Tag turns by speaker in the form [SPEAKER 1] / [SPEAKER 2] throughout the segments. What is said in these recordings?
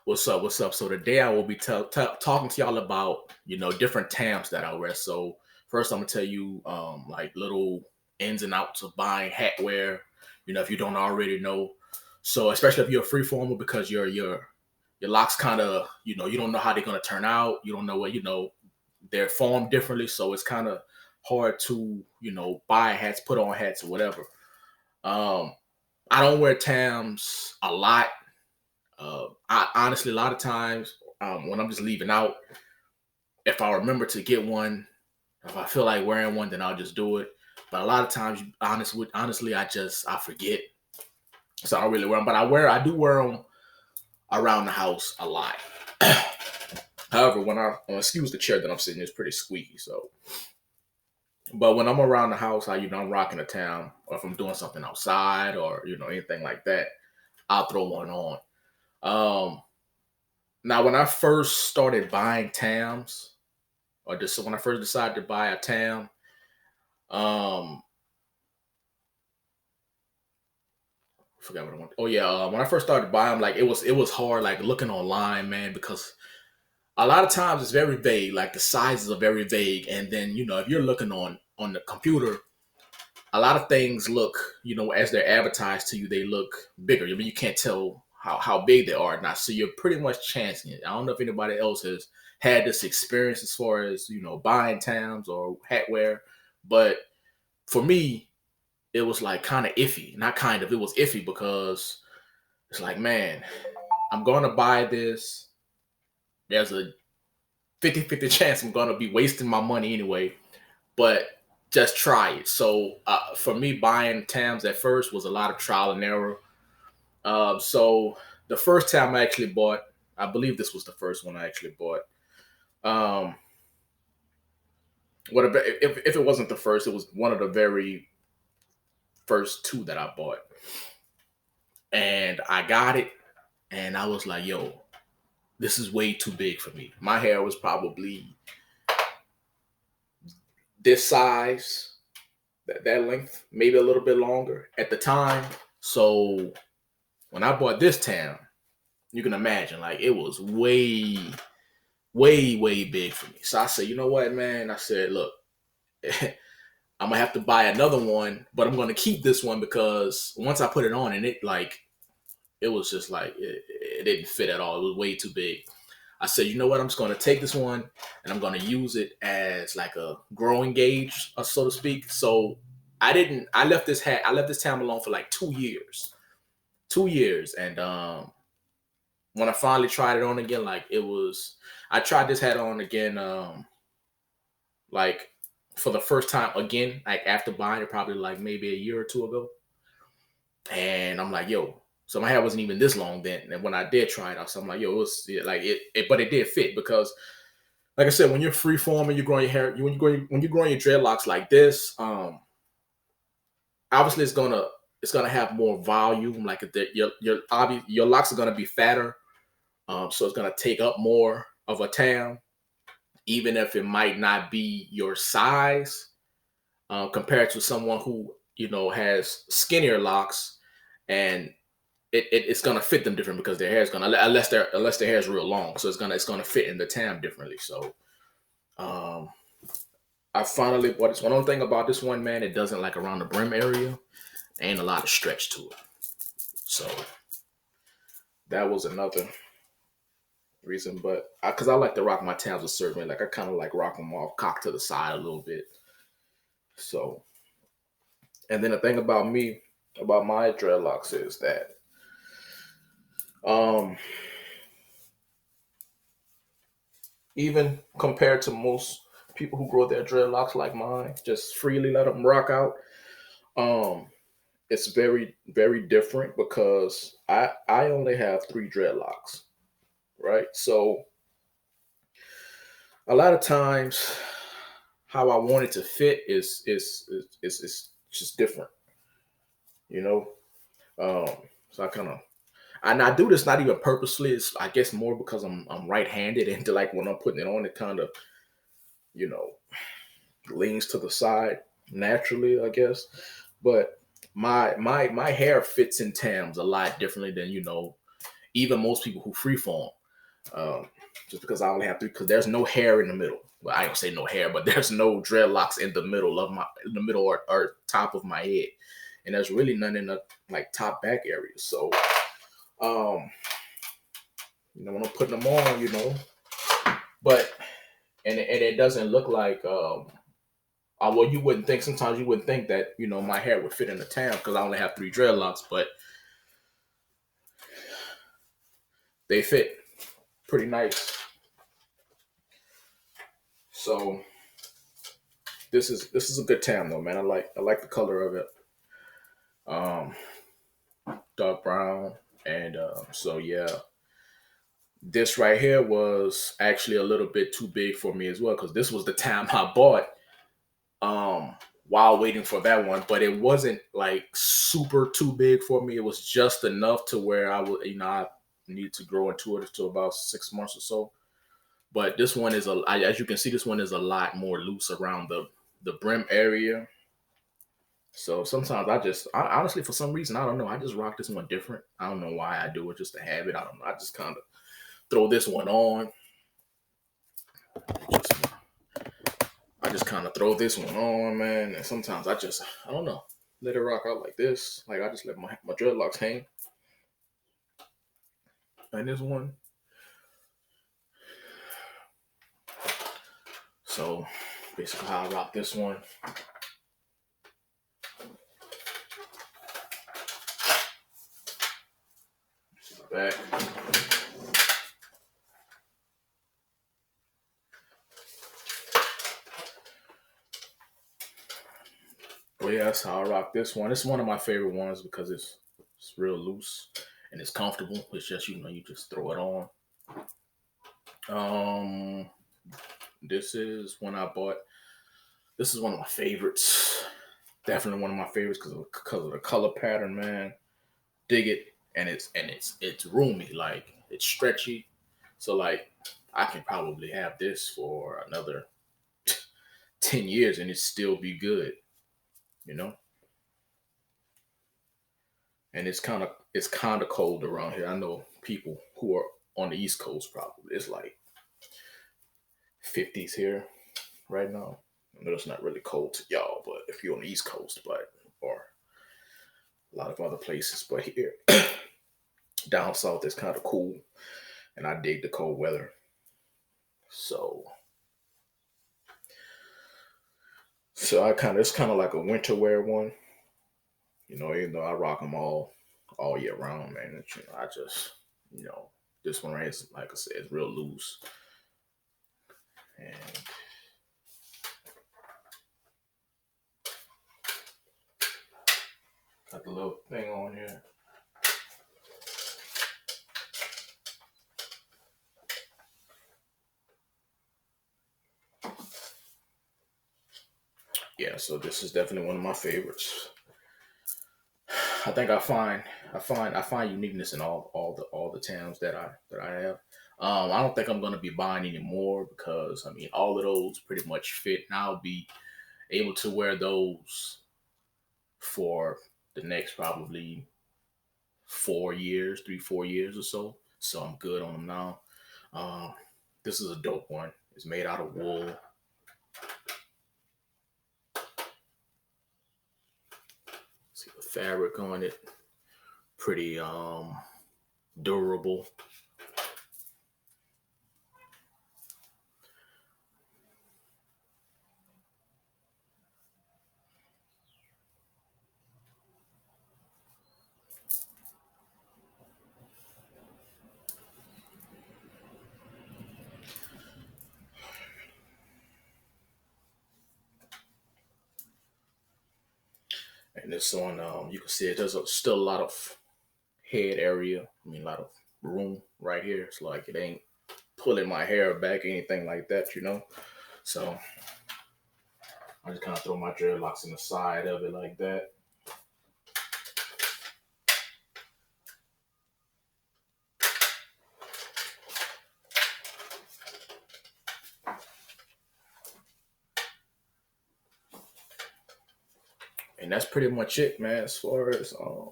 [SPEAKER 1] What's up? What's up? So today I will be talking to y'all about different Tams that I wear. So first I'm gonna tell you like little ins and outs of buying hat wear. If you don't already know. So especially if you're a freeformer because your locks kind of you don't know how they're gonna turn out. You don't know what they're formed differently. So it's kind of hard to buy hats, put on hats or whatever. Um, I don't wear Tams a lot. I honestly, a lot of times when I'm just leaving out, if I remember to get one, if I feel like wearing one, then I'll just do it. But a lot of times, honestly, I forget, so I don't really wear them. But I do wear them around the house a lot. However, excuse the chair that I'm sitting in, it's pretty squeaky. So, but when I'm around the house, I'm rocking a town, or if I'm doing something outside, or anything like that, I'll throw one on. Um, Now, when I first started buying Tams, or just when I first decided to buy a Tam, um, I forgot what I want. Oh yeah, when I first started buying them, like it was hard, like looking online, man, because a lot of times it's very vague. Like the sizes are very vague, and then if you're looking on the computer, a lot of things look, as they're advertised to you, they look bigger. I mean, you can't tell how big they are now. So you're pretty much chancing it. I don't know if anybody else has had this experience as far as, buying Tams or hat wear. But for me, it was like kind of iffy. Not kind of, it was iffy because it's like, man, I'm going to buy this. There's a 50-50 chance I'm going to be wasting my money anyway. But just try it. So for me, buying Tams at first was a lot of trial and error. So the first Tam I actually bought, I believe this was the first one I actually bought. Um, if it wasn't the first, it was one of the very first two that I bought, and I got it, and I was like, "Yo, this is way too big for me." My hair was probably this size, that length, maybe a little bit longer at the time. So when I bought this Tam, you can imagine, like it was way, way, way big for me. So I said, you know what, man? I said, look, I'm gonna have to buy another one, but I'm gonna keep this one because once I put it on and it was just like it didn't fit at all. It was way too big. I said, you know what? I'm just gonna take this one and I'm gonna use it as like a growing gauge, so to speak. So I left this Tam alone for like 2 years. 2 years. And when I finally tried it on again, like I tried this hat on again, like for the first time again, like after buying it probably like maybe a year or two ago. And I'm like, yo, so my hair wasn't even this long then. And when I did try it out, so I'm like, yo, it was like but it did fit because like I said, when you're freeforming, you're growing your hair, when you're growing your dreadlocks like this, obviously it's gonna have more volume. Like your locks are gonna be fatter, so it's gonna take up more of a Tam, even if it might not be your size, compared to someone who has skinnier locks, and it's gonna fit them different because their hair is gonna unless their hair is real long, so it's gonna fit in the Tam differently. So um, I finally bought this one. One thing about this one, man, it doesn't like around the brim area. Ain't a lot of stretch to it. So that was another reason. But because I like to rock my Tams a certain way, like I kind of like rock them off cock to the side a little bit. So, and then the thing about me, about my dreadlocks is that um even compared to most people who grow their dreadlocks like mine, just freely let them rock out. Um, it's very, very different because I only have three dreadlocks, right? So a lot of times, how I want it to fit is just different, you know. So I kind of and I do this not even purposely. It's I guess more because I'm right-handed, and like when I'm putting it on, it kind of you know leans to the side naturally, I guess. But my hair fits in Tams a lot differently than even most people who freeform. Um, just because I only have three, because there's no hair in the middle. Well, I don't say no hair, but there's no dreadlocks in the middle of or top of my head, and there's really none in the like top back area. So, um, when I'm putting them on, but and it doesn't look like well, you wouldn't think, sometimes you wouldn't think that my hair would fit in the tam because I only have three dreadlocks, but they fit pretty nice. So this is a good tam though, man. I like the color of it. Dark brown, and so yeah, this right here was actually a little bit too big for me as well, because this was the tam I bought while waiting for that one, but it wasn't like super too big for me. It was just enough to where I would I need to grow into it to about 6 months or so. But this one is as you can see, this one is a lot more loose around the brim area. So sometimes I honestly, for some reason, I don't know, I just rock this one different. I don't know why I do it, just a habit. I don't know. I just kind of throw this one on. I just kind of throw this one on, man. And sometimes I don't know, let it rock out like this. Like I just let my dreadlocks hang. And this one. So basically how I rock this one. Back. But yeah, that's how I rock this one. It's one of my favorite ones because it's real loose and it's comfortable. It's just you just throw it on. This is one I bought. This is one of my favorites. Definitely one of my favorites because of the color pattern, man. Dig it, and it's roomy, like it's stretchy. So like I can probably have this for another 10 years and it still be good, you know? And it's kind of cold around here. I know people who are on the East Coast probably. It's like 50s here right now. I know it's not really cold to y'all, but if you're on the East Coast, or a lot of other places, but here down south it's kind of cool, and I dig the cold weather. So it's kind of like a winter wear one, even though I rock them all year round, man. I just, this one right here is, like I said, it's real loose. And got the little thing on here. Yeah, so this is definitely one of my favorites. I think I find uniqueness in all the Tams that I have. I don't think I'm gonna be buying any more because I mean all of those pretty much fit, and I'll be able to wear those for the next probably 4 years, 3 4 years or so. So I'm good on them now. Um, this is a dope one. It's made out of wool. See the fabric on it, pretty durable. And this one, you can see it. There's still a lot of head area. I mean, a lot of room right here. It's like it ain't pulling my hair back, anything like that. So I just kind of throw my dreadlocks in the side of it like that. And that's pretty much it, man. As far as uh,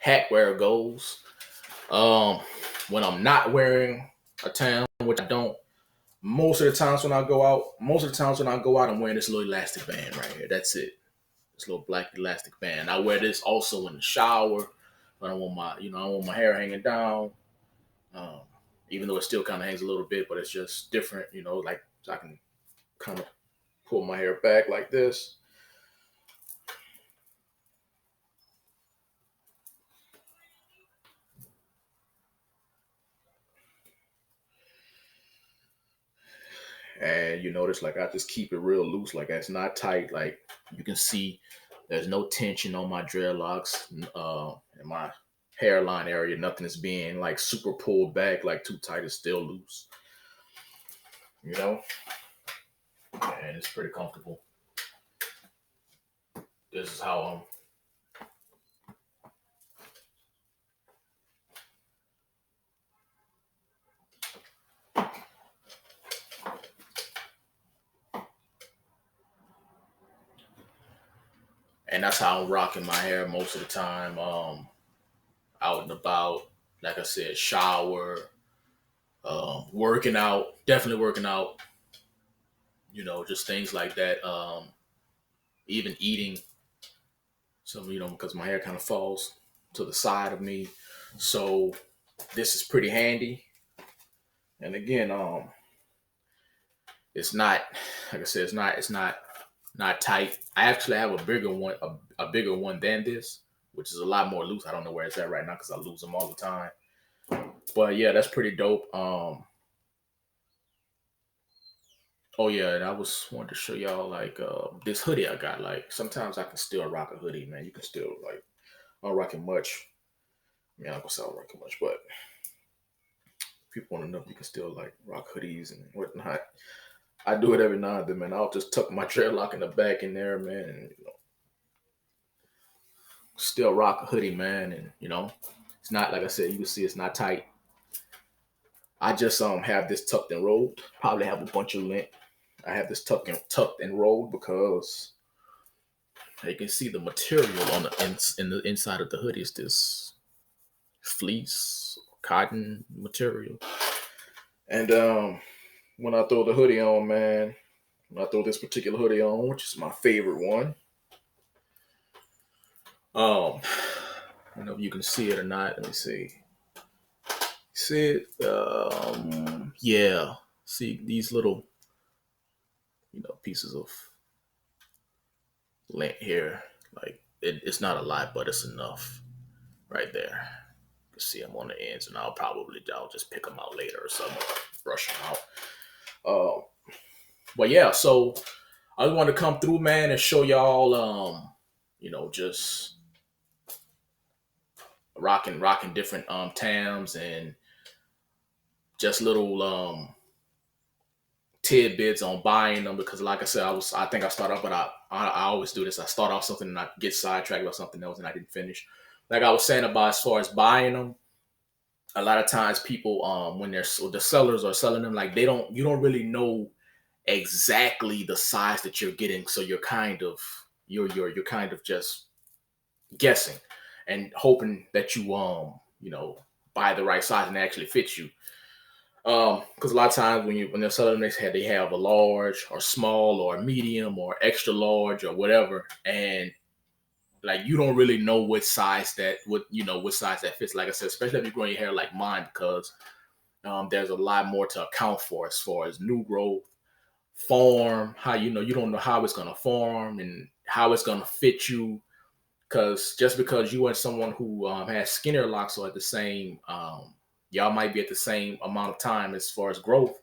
[SPEAKER 1] hat wear goes. Um, when I'm not wearing a tam, which I don't, most of the times when I go out, I'm wearing this little elastic band right here. That's it. This little black elastic band. I wear this also in the shower when I want my, I want my hair hanging down. Um, Even though it still kind of hangs a little bit, but it's just different, like so I can kind of pull my hair back like this. And you notice like I just keep it real loose, like it's not tight. Like you can see there's no tension on my dreadlocks, in my hairline area. Nothing is being like super pulled back, like too tight. It's still loose, you know, and it's pretty comfortable. This is how and that's how I'm rocking my hair most of the time. Out and about, like I said, shower, working out, definitely working out, just things like that. Even eating some, because my hair kind of falls to the side of me. So this is pretty handy. And again, it's not, like I said, not tight. I actually have a bigger one, a bigger one than this, which is a lot more loose. I don't know where it's at right now because I lose them all the time. But yeah, that's pretty dope. Oh yeah, and I was wanted to show y'all like this hoodie I got. Like sometimes I can still rock a hoodie, man. You can still like I don't rock it much. I mean, I'm gonna say I don't rock it much, but people want to know if you can still like rock hoodies and whatnot. I do it every now and then, man. I'll just tuck my dreadlock in the back in there, man, and still rock a hoodie, man. And it's not like I said. You can see it's not tight. I just have this tucked and rolled. Probably have a bunch of lint. I have this tucked and rolled because you can see the material on in the inside of the hoodie is this fleece cotton material. And when I throw the hoodie on, man, when I throw this particular hoodie on, which is my favorite one, I don't know if you can see it or not. Let me see. See it? Yeah. See these little, pieces of lint here. Like it's not a lot, but it's enough right there. You can see them on the ends, and I'll just pick them out later or something, brush them out. But yeah, so I just want to come through, man, and show y'all, just rocking different Tams and just little tidbits on buying them because, like I said, I think I start off, but I always do this. I start off something and I get sidetracked about something else and I didn't finish. Like I was saying about as far as buying them, a lot of times people when the sellers are selling them, like you don't really know exactly the size that you're getting, so you're kind of you're kind of just guessing and hoping that buy the right size and it actually fits you. Because a lot of times when they're selling them, they have a large or small or medium or extra large or whatever, and like you don't really know what size that fits. Like I said, especially if you're growing your hair like mine, because there's a lot more to account for as far as new growth, form, how you don't know how it's gonna form and how it's gonna fit you. Because just because you and someone who has skinnier locks are at the same, y'all might be at the same amount of time as far as growth.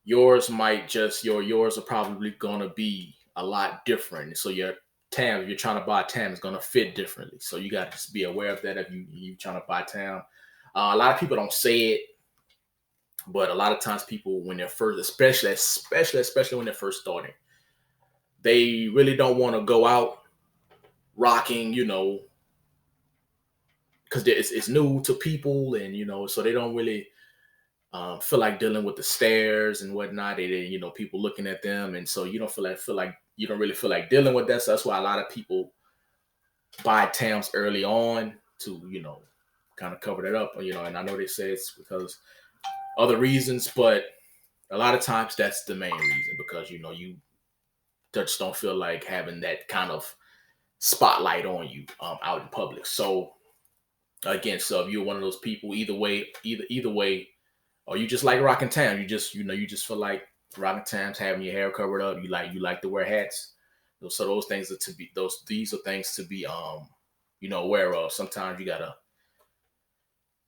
[SPEAKER 1] Yours are probably gonna be a lot different. So your tam, if you're trying to buy a tam, is gonna fit differently. So you got to just be aware of that if you trying to buy tam. A lot of people don't say it, but a lot of times people when they're first, especially when they're first starting, they really don't want to go out rocking, because it's new to people, and so they don't really feel like dealing with the stares and whatnot. People looking at them, and so you don't feel like you don't really feel like dealing with that. So that's why a lot of people buy Tams early on to, kind of cover that up, and I know they say it's because other reasons, but a lot of times that's the main reason because, you just don't feel like having that kind of spotlight on you out in public. So again, so if you're one of those people, either way, or you just like rocking Tams, you just feel like rocking Tams, having your hair covered up, you like to wear hats. So those things are to be those these are things to be aware of. Sometimes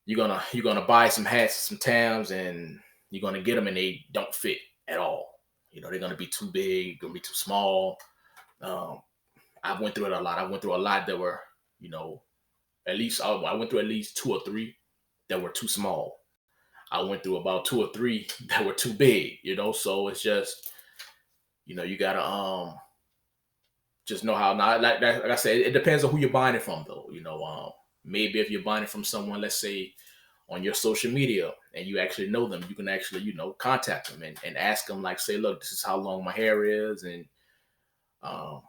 [SPEAKER 1] you're gonna buy some hats, some Tams, and you're gonna get them and they don't fit at all. They're gonna be too big, gonna be too small. Um, I went through it a lot. I went through a lot that were, you know, at least I went through at least two or three that were too small. I went through about two or three that were too big. So it's just, you gotta just know how. Now, like I said, it depends on who you're buying it from, though. Maybe if you're buying it from someone, let's say on your social media, and you actually know them, you can actually, contact them and ask them, like, say, look, this is how long my hair is, and um,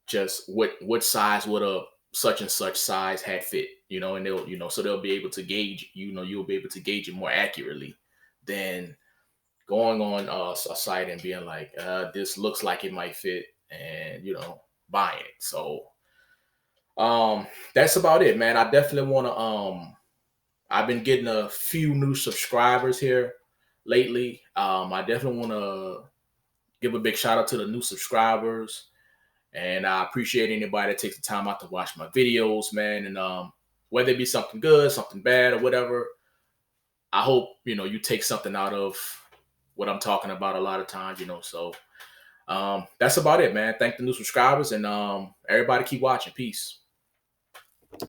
[SPEAKER 1] just what size would a such and such size hat fit, and they'll, so they'll be able to gauge, you'll be able to gauge it more accurately than going on a site and being like, this looks like it might fit, and buying it. So that's about it, man. I definitely want to I've been getting a few new subscribers here lately. I definitely want to give a big shout out to the new subscribers, and I appreciate anybody that takes the time out to watch my videos, man. And whether it be something good, something bad, or whatever, I hope you take something out of what I'm talking about a lot of times. So that's about it, man. Thank the new subscribers, and everybody keep watching. Peace.